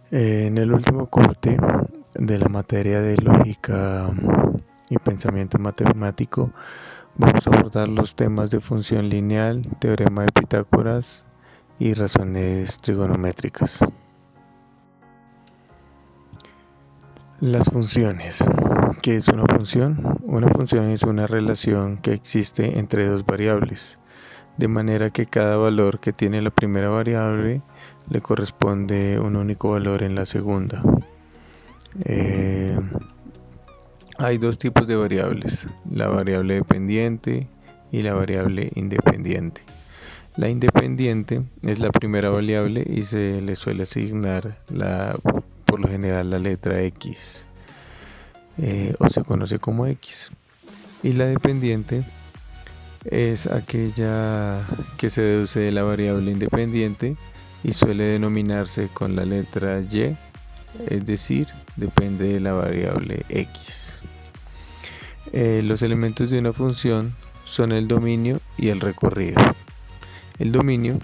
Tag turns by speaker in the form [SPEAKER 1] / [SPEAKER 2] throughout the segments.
[SPEAKER 1] En el último corte de la materia de lógica y pensamiento matemático, vamos a abordar los temas de función lineal, teorema de Pitágoras y razones trigonométricas. Las funciones. ¿Qué es una función? Una función es una relación que existe entre dos variables, de manera que cada valor que tiene la primera variable le corresponde un único valor en la segunda. Hay dos tipos de variables, la variable dependiente y la variable independiente. La independiente es la primera variable y se le suele asignar por lo general la letra X, o se conoce como X. Y la dependiente es aquella que se deduce de la variable independiente y suele denominarse con la letra Y, es decir, depende de la variable X. Los elementos de una función son el dominio y el recorrido. El dominio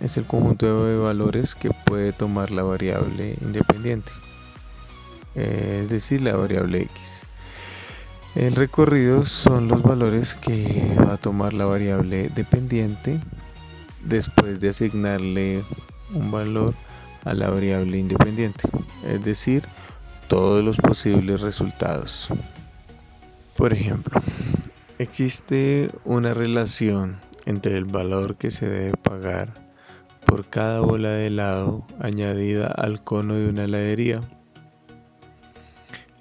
[SPEAKER 1] es el conjunto de valores que puede tomar la variable independiente, es decir, la variable X. El recorrido son los valores que va a tomar la variable dependiente después de asignarle un valor a la variable independiente, es decir, todos los posibles resultados. Por ejemplo, existe una relación entre el valor que se debe pagar por cada bola de helado añadida al cono de una heladería.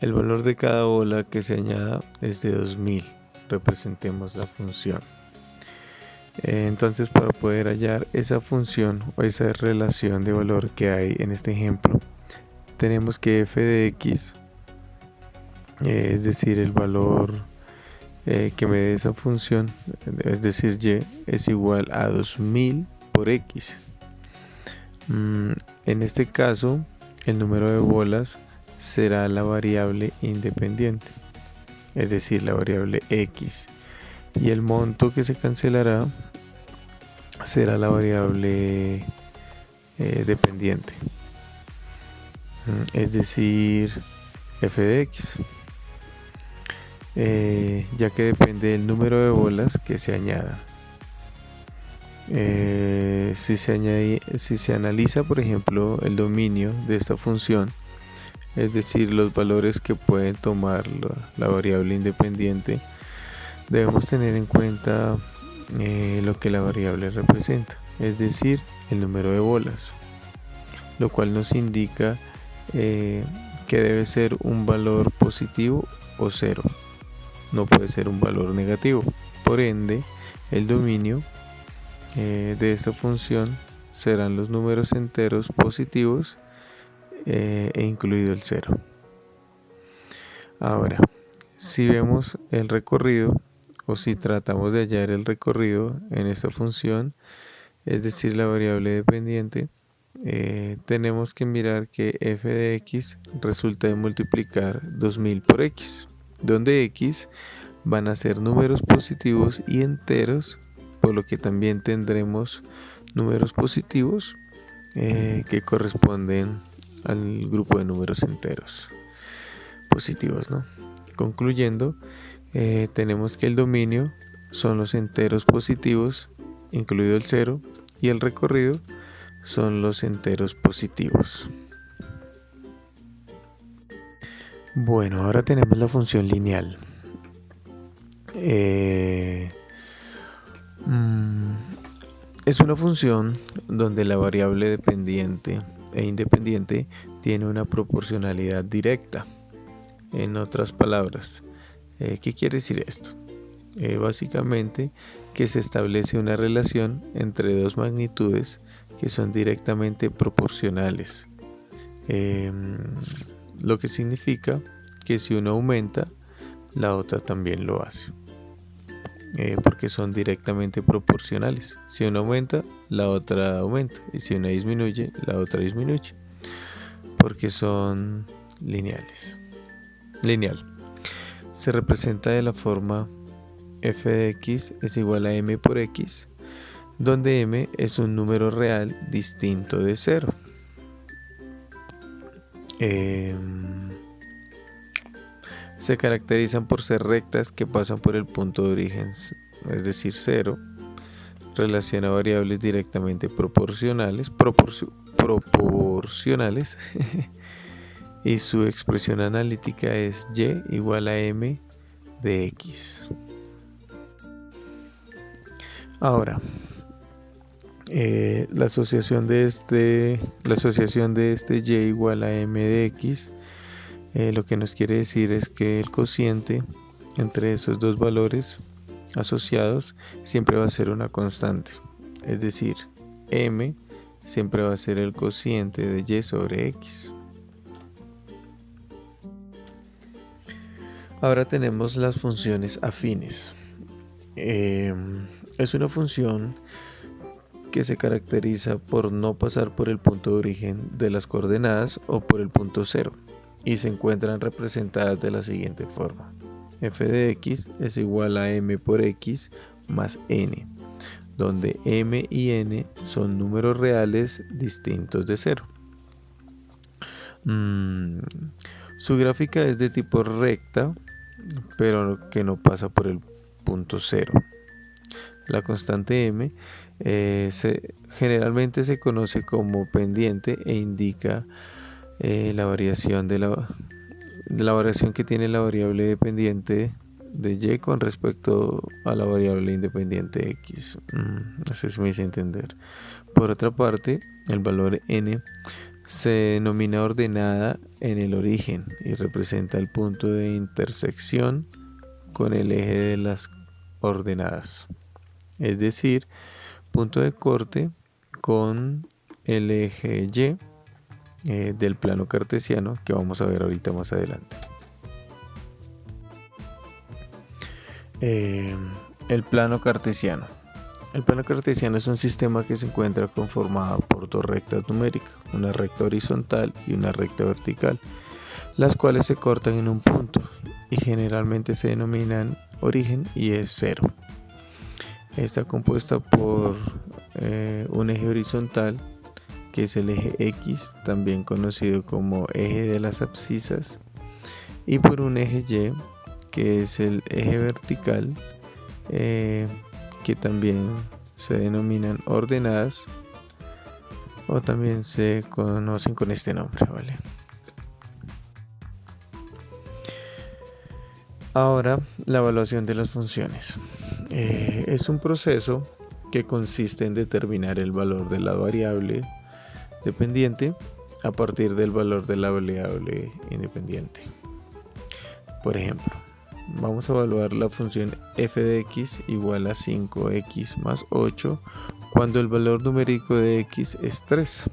[SPEAKER 1] El valor de cada bola que se añada es de 2000. Representemos la función. Entonces, para poder hallar esa función o esa relación de valor que hay en este ejemplo, tenemos que f de x, es decir, el valor que me dé esa función, es decir, y, es igual a 2000 por x. En este caso, el número de bolas será la variable independiente, es decir, la variable x, y el monto que se cancelará será la variable dependiente, es decir, f de x, ya que depende del número de bolas que se añadan. Si se analiza, por ejemplo, el dominio de esta función, es decir, los valores que pueden tomar la variable independiente, debemos tener en cuenta lo que la variable representa, es decir, el número de bolas, lo cual nos indica que debe ser un valor positivo o cero, no puede ser un valor negativo. Por ende, el dominio de esta función serán los números enteros positivos e incluido el cero. Ahora, si vemos el recorrido o si tratamos de hallar el recorrido en esta función, es decir, la variable dependiente, tenemos que mirar que f de x resulta de multiplicar 2000 por x, donde x van a ser números positivos y enteros, por lo que también tendremos números positivos que corresponden al grupo de números enteros positivos, ¿no? Concluyendo, tenemos que el dominio son los enteros positivos, incluido el cero, y el recorrido son los enteros positivos. Bueno, ahora tenemos la función lineal. Es una función donde la variable dependiente e independiente tiene una proporcionalidad directa. En otras palabras, ¿qué quiere decir esto? Básicamente que se establece una relación entre dos magnitudes que son directamente proporcionales, lo que significa que si uno aumenta, la otra también lo hace, porque son directamente proporcionales. Si uno aumenta, la otra aumenta, y si una disminuye, la otra disminuye, porque son lineales. Lineal se representa de la forma f de x es igual a m por x, donde m es un número real distinto de 0. Se caracterizan por ser rectas que pasan por el punto de origen, es decir, 0. Relaciona variables directamente proporcionales, y su expresión analítica es y igual a m de x. Ahora, la asociación de este y igual a m de x, lo que nos quiere decir es que el cociente entre esos dos valores asociados siempre va a ser una constante, es decir, m siempre va a ser el cociente de y sobre x. Ahora tenemos las funciones afines. Es una función que se caracteriza por no pasar por el punto de origen de las coordenadas o por el punto 0 y se encuentran representadas de la siguiente forma: f de x es igual a m por x más n, donde m y n son números reales distintos de 0. Su gráfica es de tipo recta, pero que no pasa por el punto 0. La constante m generalmente se conoce como pendiente e indica la variación de la variación que tiene la variable dependiente de y con respecto a la variable independiente x. No sé si me hice entender. Por otra parte, el valor n se denomina ordenada en el origen y representa el punto de intersección con el eje de las ordenadas, es decir, punto de corte con el eje y del plano cartesiano, que vamos a ver ahorita más adelante. El plano cartesiano. El plano cartesiano es un sistema que se encuentra conformado por dos rectas numéricas, una recta horizontal y una recta vertical, las cuales se cortan en un punto y generalmente se denominan origen y es 0. Está compuesta por un eje horizontal, que es el eje X, también conocido como eje de las abscisas, y por un eje Y, que es el eje vertical, que también se denominan ordenadas o también se conocen con este nombre, ¿vale? Ahora, la evaluación de las funciones. Es un proceso que consiste en determinar el valor de la variable dependiente a partir del valor de la variable independiente. Por ejemplo, vamos a evaluar la función f de x igual a 5x más 8 cuando el valor numérico de x es 3.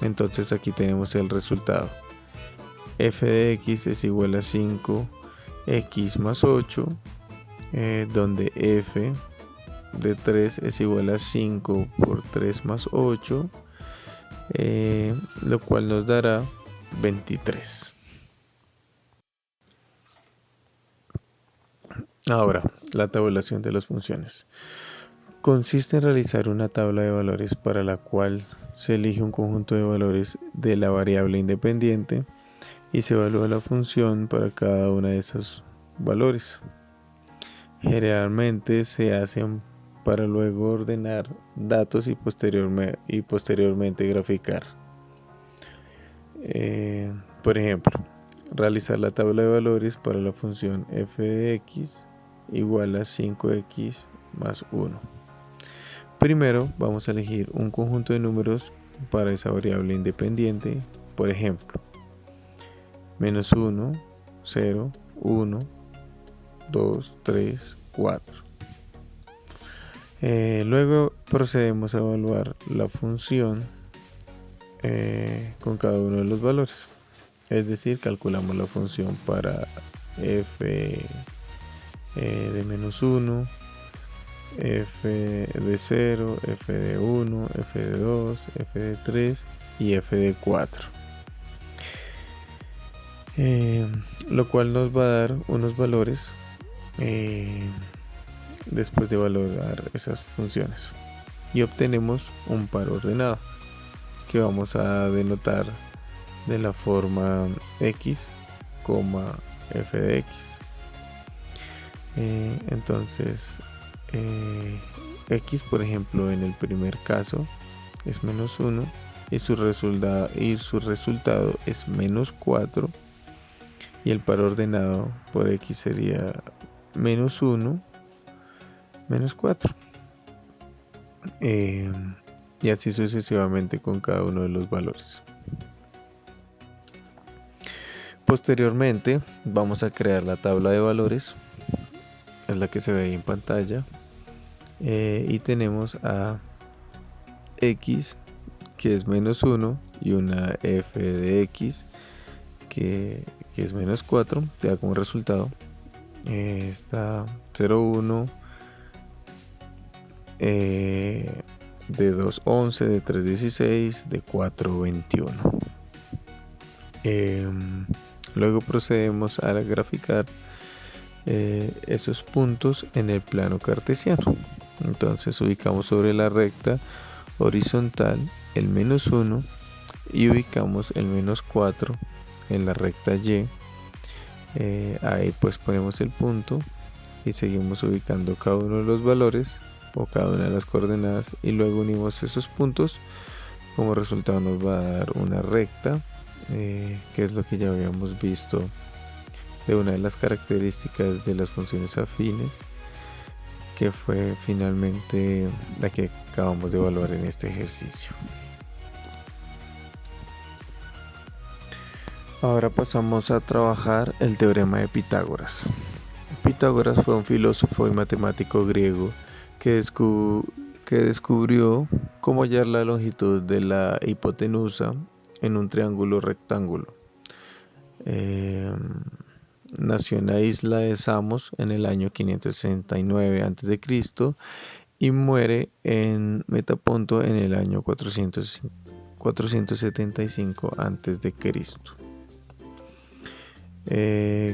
[SPEAKER 1] Entonces aquí tenemos el resultado. F de x es igual a 5x más 8, donde f de 3 es igual a 5 por 3 más 8, lo cual nos dará 23. Ahora, la tabulación de las funciones. Consiste en realizar una tabla de valores para la cual se elige un conjunto de valores de la variable independiente y se evalúa la función para cada uno de esos valores. Generalmente se hacen para luego ordenar datos y posteriormente graficar. Por ejemplo, realizar la tabla de valores para la función f de x igual a 5x más 1. Primero vamos a elegir un conjunto de números para esa variable independiente, por ejemplo, menos 1, 0, 1, 2, 3, 4. Luego procedemos a evaluar la función con cada uno de los valores. Es decir, calculamos la función para f de menos 1, f de 0, f de 1, f de 2, f de 3 y f de 4. Lo cual nos va a dar unos valores después de valorar esas funciones. Y obtenemos un par ordenado que vamos a denotar de la forma x, f de x. Entonces x, por ejemplo, en el primer caso es menos 1 y su resultado es menos 4, y el par ordenado por x sería menos 1, menos 4, y así sucesivamente con cada uno de los valores. Posteriormente vamos a crear la tabla de valores, es la que se ve ahí en pantalla, y tenemos a x, que es menos 1, y una f de x que es menos 4, te da como resultado está 0, 1, de 2, 11, de 3, 16, de 4, 21. Luego procedemos a graficar esos puntos en el plano cartesiano. Entonces ubicamos sobre la recta horizontal el menos 1 y ubicamos el menos 4 en la recta y. Ahí pues ponemos el punto y seguimos ubicando cada uno de los valores o cada una de las coordenadas, y luego unimos esos puntos. Como resultado nos va a dar una recta, que es lo que ya habíamos visto de una de las características de las funciones afines, que fue finalmente la que acabamos de evaluar en este ejercicio. Ahora pasamos a trabajar el teorema de Pitágoras. Pitágoras fue un filósofo y matemático griego que descubrió cómo hallar la longitud de la hipotenusa en un triángulo rectángulo. Nació en la isla de Samos en el año 569 a.C. y muere en Metaponto en el año 475 a.C.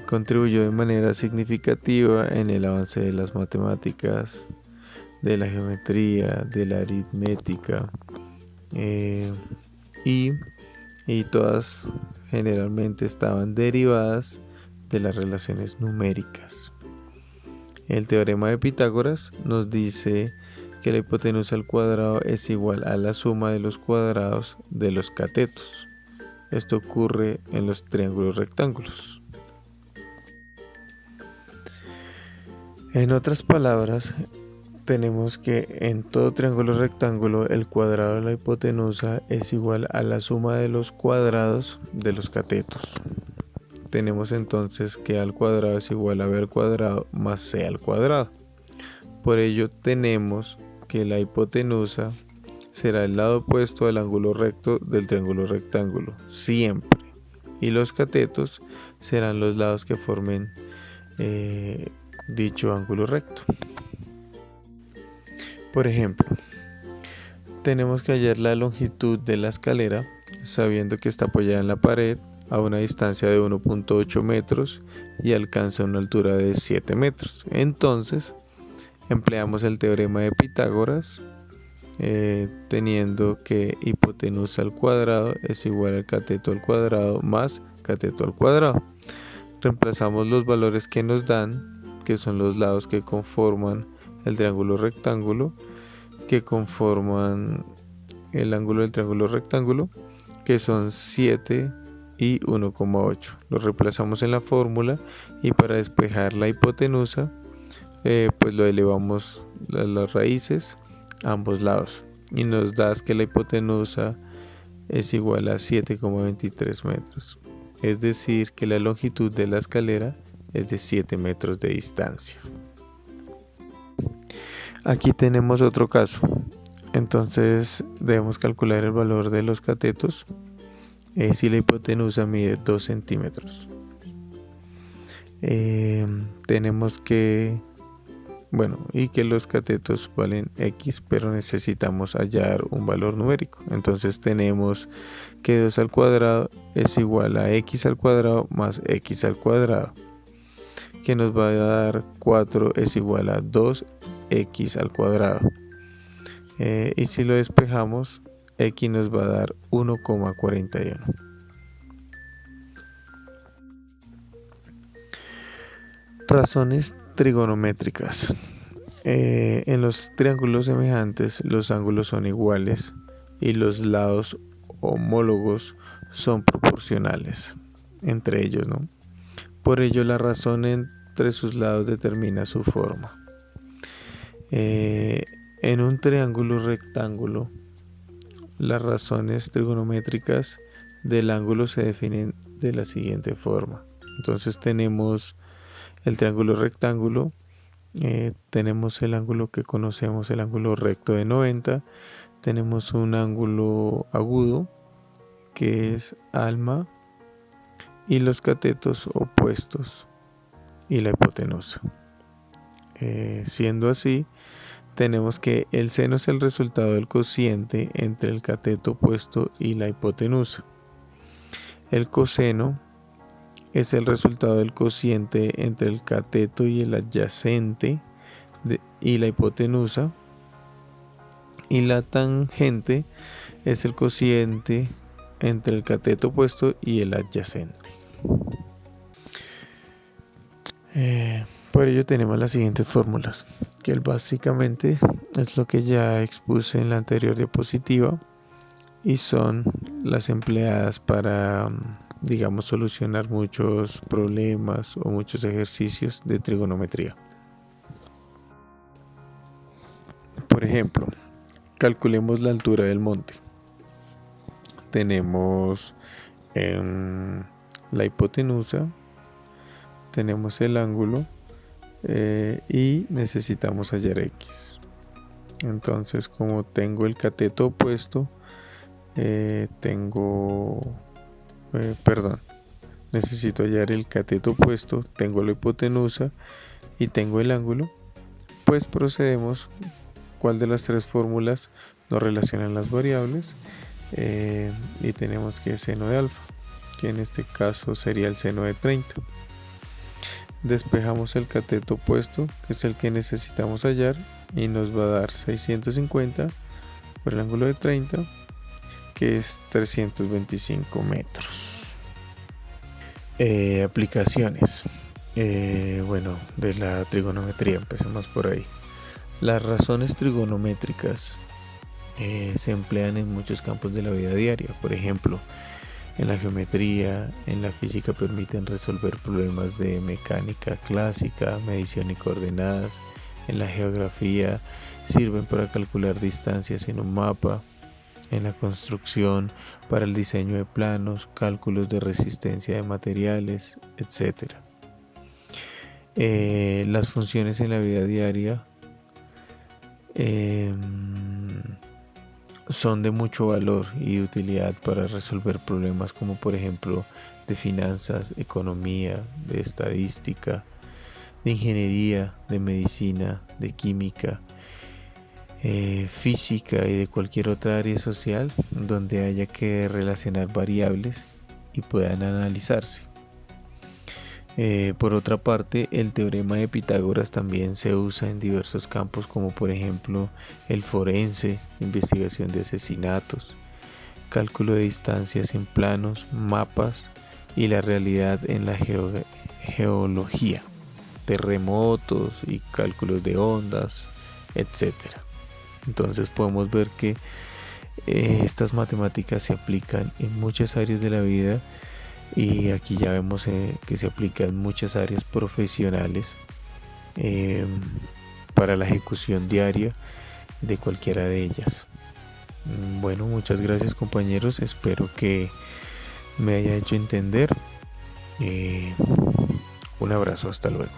[SPEAKER 1] Contribuyó de manera significativa en el avance de las matemáticas, de la geometría, de la aritmética, y todas generalmente estaban derivadas de las relaciones numéricas. El teorema de Pitágoras nos dice que la hipotenusa al cuadrado es igual a la suma de los cuadrados de los catetos. Esto ocurre en los triángulos rectángulos. En otras palabras, tenemos que en todo triángulo rectángulo el cuadrado de la hipotenusa es igual a la suma de los cuadrados de los catetos. Tenemos entonces que a al cuadrado es igual a b al cuadrado más c al cuadrado. Por ello tenemos que la hipotenusa será el lado opuesto al ángulo recto del triángulo rectángulo, siempre. Y los catetos serán los lados que formen dicho ángulo recto. Por ejemplo, tenemos que hallar la longitud de la escalera sabiendo que está apoyada en la pared a una distancia de 1.8 metros y alcanza una altura de 7 metros. Entonces, empleamos el teorema de Pitágoras, teniendo que hipotenusa al cuadrado es igual al cateto al cuadrado más cateto al cuadrado. Reemplazamos los valores que nos dan, que son los lados que conforman el triángulo rectángulo, que conforman el ángulo del triángulo rectángulo, que son 7 y 1,8. Los reemplazamos en la fórmula y para despejar la hipotenusa, pues lo elevamos las raíces a ambos lados y nos da que la hipotenusa es igual a 7,23 metros. Es decir, que la longitud de la escalera es de 7 metros de distancia. Aquí tenemos otro caso. Entonces debemos calcular el valor de los catetos si la hipotenusa mide 2 centímetros. Tenemos que y que los catetos valen x, pero necesitamos hallar un valor numérico. Entonces tenemos que 2 al cuadrado es igual a x al cuadrado más x al cuadrado, que nos va a dar 4 es igual a 2x al cuadrado. Y si lo despejamos, x nos va a dar 1,41. Razones trigonométricas. En los triángulos semejantes los ángulos son iguales y los lados homólogos son proporcionales entre ellos, ¿no? Por ello la razón entre sus lados determina su forma. En un triángulo rectángulo, las razones trigonométricas del ángulo se definen de la siguiente forma. Entonces tenemos el triángulo rectángulo, tenemos el ángulo que conocemos, el ángulo recto de 90, tenemos un ángulo agudo que es alma y los catetos opuestos y la hipotenusa. Siendo así, tenemos que el seno es el resultado del cociente entre el cateto opuesto y la hipotenusa. El coseno es el resultado del cociente entre el cateto y el adyacente y la hipotenusa. Y la tangente es el cociente entre el cateto opuesto y el adyacente. Por ello tenemos las siguientes fórmulas, que básicamente es lo que ya expuse en la anterior diapositiva y son las empleadas para, digamos, solucionar muchos problemas o muchos ejercicios de trigonometría. Por ejemplo, calculemos la altura del monte. Tenemos la hipotenusa, tenemos el ángulo y necesitamos hallar x. Entonces, como tengo el cateto opuesto, necesito hallar el cateto opuesto, tengo la hipotenusa y tengo el ángulo, pues procedemos. ¿Cuál de las tres fórmulas nos relacionan las variables? Y tenemos que seno de alfa, que en este caso sería el seno de 30. Despejamos el cateto opuesto, que es el que necesitamos hallar, y nos va a dar 650 por el ángulo de 30, que es 325 metros. Aplicaciones. De la trigonometría, empecemos por ahí. Las razones trigonométricas se emplean en muchos campos de la vida diaria. Por ejemplo, en la geometría, en la física permiten resolver problemas de mecánica clásica, medición y coordenadas. En la geografía sirven para calcular distancias en un mapa. En la construcción, para el diseño de planos, cálculos de resistencia de materiales, etc. Las funciones en la vida diaria son de mucho valor y de utilidad para resolver problemas como por ejemplo de finanzas, economía, de estadística, de ingeniería, de medicina, de química, física y de cualquier otra área social donde haya que relacionar variables y puedan analizarse. Por otra parte, el teorema de Pitágoras también se usa en diversos campos como por ejemplo el forense, investigación de asesinatos, cálculo de distancias en planos, mapas y la realidad en la geología, terremotos y cálculos de ondas, etc. Entonces podemos ver que estas matemáticas se aplican en muchas áreas de la vida. Y aquí ya vemos que se aplica en muchas áreas profesionales para la ejecución diaria de cualquiera de ellas. Bueno, muchas gracias compañeros, espero que me haya hecho entender. Un abrazo, hasta luego.